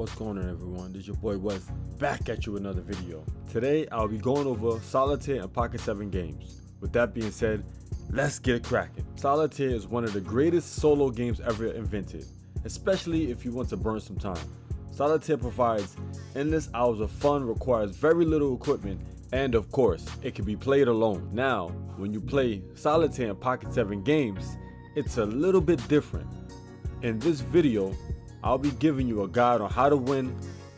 What's going on, everyone? This is your boy Wes, back at you with another video. Today I'll be going over Solitaire and Pocket7Games. With that being said, let's get it cracking. Solitaire is one of the greatest solo games ever invented, especially if you want to burn some time. Solitaire provides endless hours of fun, requires very little equipment, and of course, it can be played alone. Now, when you play Solitaire and Pocket7Games, it's a little bit different. In this video, I'll be giving you a guide on how to win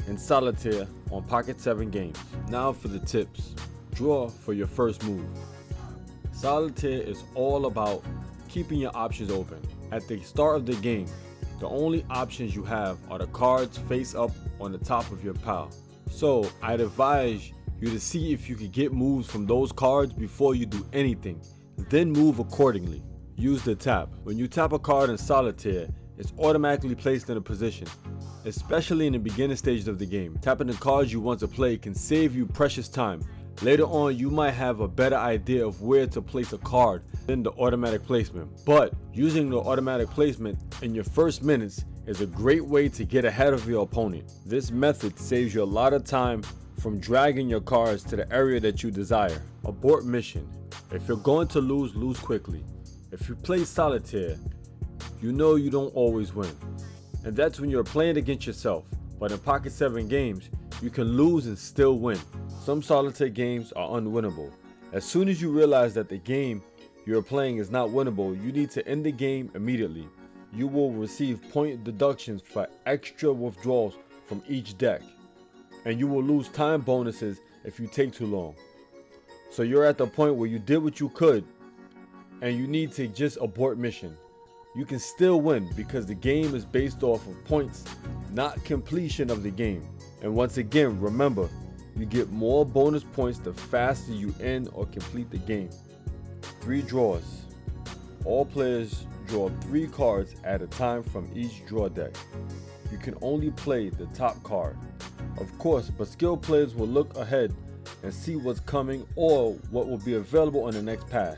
in Solitaire on Pocket7Games. Now for the tips. Draw for your first move. Solitaire is all about keeping your options open. At the start of the game, the only options you have are the cards face up on the top of your pile. So I'd advise you to see if you can get moves from those cards before you do anything, then move accordingly. Use the tap. When you tap a card in Solitaire, it's automatically placed in a position, especially in the beginning stages of the game. Tapping the cards you want to play can save you precious time. Later on, you might have a better idea of where to place a card than the automatic placement. But using the automatic placement in your first minutes is a great way to get ahead of your opponent. This method saves you a lot of time from dragging your cards to the area that you desire. Abort mission. If you're going to lose, lose quickly. If you play Solitaire, you know you don't always win, and that's when you're playing against yourself. But in Pocket7Games, you can lose and still win. Some Solitaire games are unwinnable. As soon as you realize that the game you're playing is not winnable, you need to end the game immediately. You will receive point deductions for extra withdrawals from each deck, and you will lose time bonuses if you take too long. So you're at the point where you did what you could, and you need to just abort mission. You can still win because the game is based off of points, not completion of the game. And once again, remember, you get more bonus points the faster you end or complete the game. 3 draws. All players draw 3 cards at a time from each draw deck. You can only play the top card, of course, but skilled players will look ahead and see what's coming or what will be available on the next pass.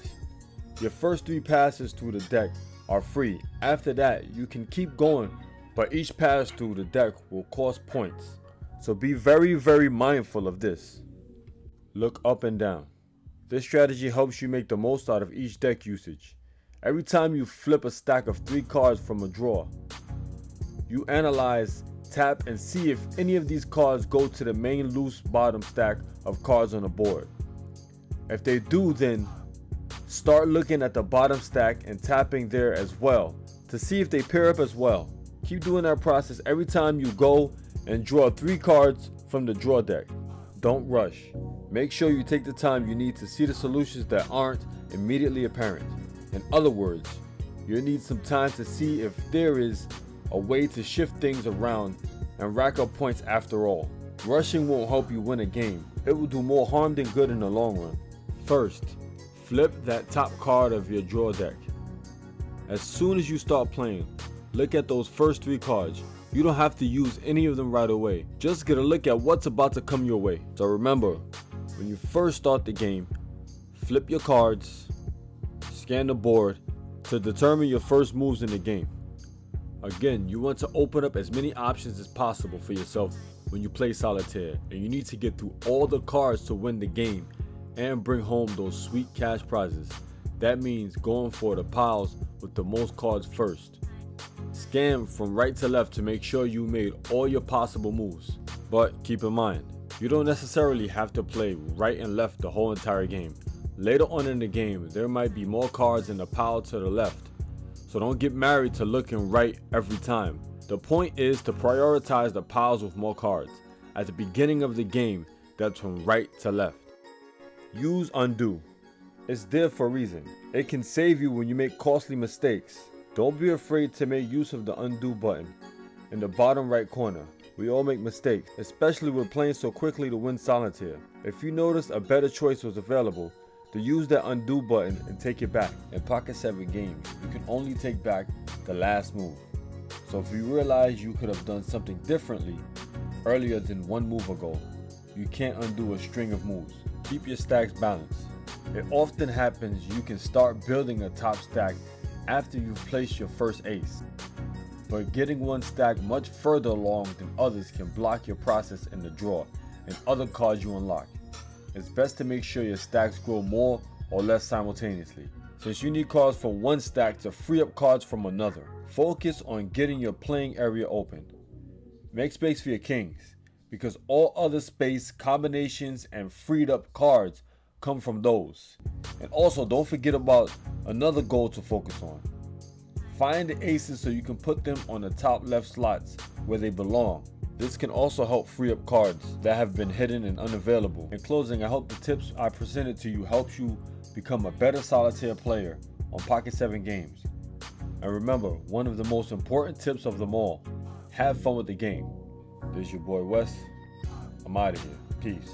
Your first 3 passes through the deck are free. After that, you can keep going, but each pass through the deck will cost points. So be very mindful of this. Look up and down. This strategy helps you make the most out of each deck usage. Every time you flip a stack of 3 cards from a draw, you analyze, tap, and see if any of these cards go to the main loose bottom stack of cards on the board. If they do, then start looking at the bottom stack and tapping there as well to see if they pair up as well. Keep doing that process every time you go and draw 3 cards from the draw deck. Don't rush. Make sure you take the time you need to see the solutions that aren't immediately apparent. In other words, you'll need some time to see if there is a way to shift things around and rack up points after all. Rushing won't help you win a game. It will do more harm than good in the long run. First, flip that top card of your draw deck. As soon as you start playing, look at those first 3 cards. You don't have to use any of them right away. Just get a look at what's about to come your way. So remember, when you first start the game, flip your cards, scan the board to determine your first moves in the game. Again, you want to open up as many options as possible for yourself when you play Solitaire, and you need to get through all the cards to win the game and bring home those sweet cash prizes. That means going for the piles with the most cards first. Scan from right to left to make sure you made all your possible moves. But keep in mind, you don't necessarily have to play right and left the whole entire game. Later on in the game, there might be more cards in the pile to the left. So don't get married to looking right every time. The point is to prioritize the piles with more cards. At the beginning of the game, that's from right to left. Use undo. It's there for a reason. It can save you when you make costly mistakes. Don't be afraid to make use of the undo button in the bottom right corner. We all make mistakes, especially when playing so quickly to win Solitaire. If you notice a better choice was available, to use that undo button and take it back. In Pocket7Games, you can only take back the last move. So if you realize you could have done something differently earlier than 1 move ago, you can't undo a string of moves. Keep your stacks balanced. It often happens you can start building a top stack after you've placed your first ace. but getting one stack much further along than others can block your process in the draw and other cards you unlock. It's best to make sure your stacks grow more or less simultaneously, since you need cards from one stack to free up cards from another. Focus on getting your playing area open. Make space for your kings, because all other space combinations and freed up cards come from those. And also, don't forget about another goal to focus on. Find the aces so you can put them on the top left slots where they belong. This can also help free up cards that have been hidden and unavailable. In closing, I hope the tips I presented to you helps you become a better solitaire player on Pocket7Games. And remember, one of the most important tips of them all, have fun with the game. This is your boy Wes. I'm out of here. Peace.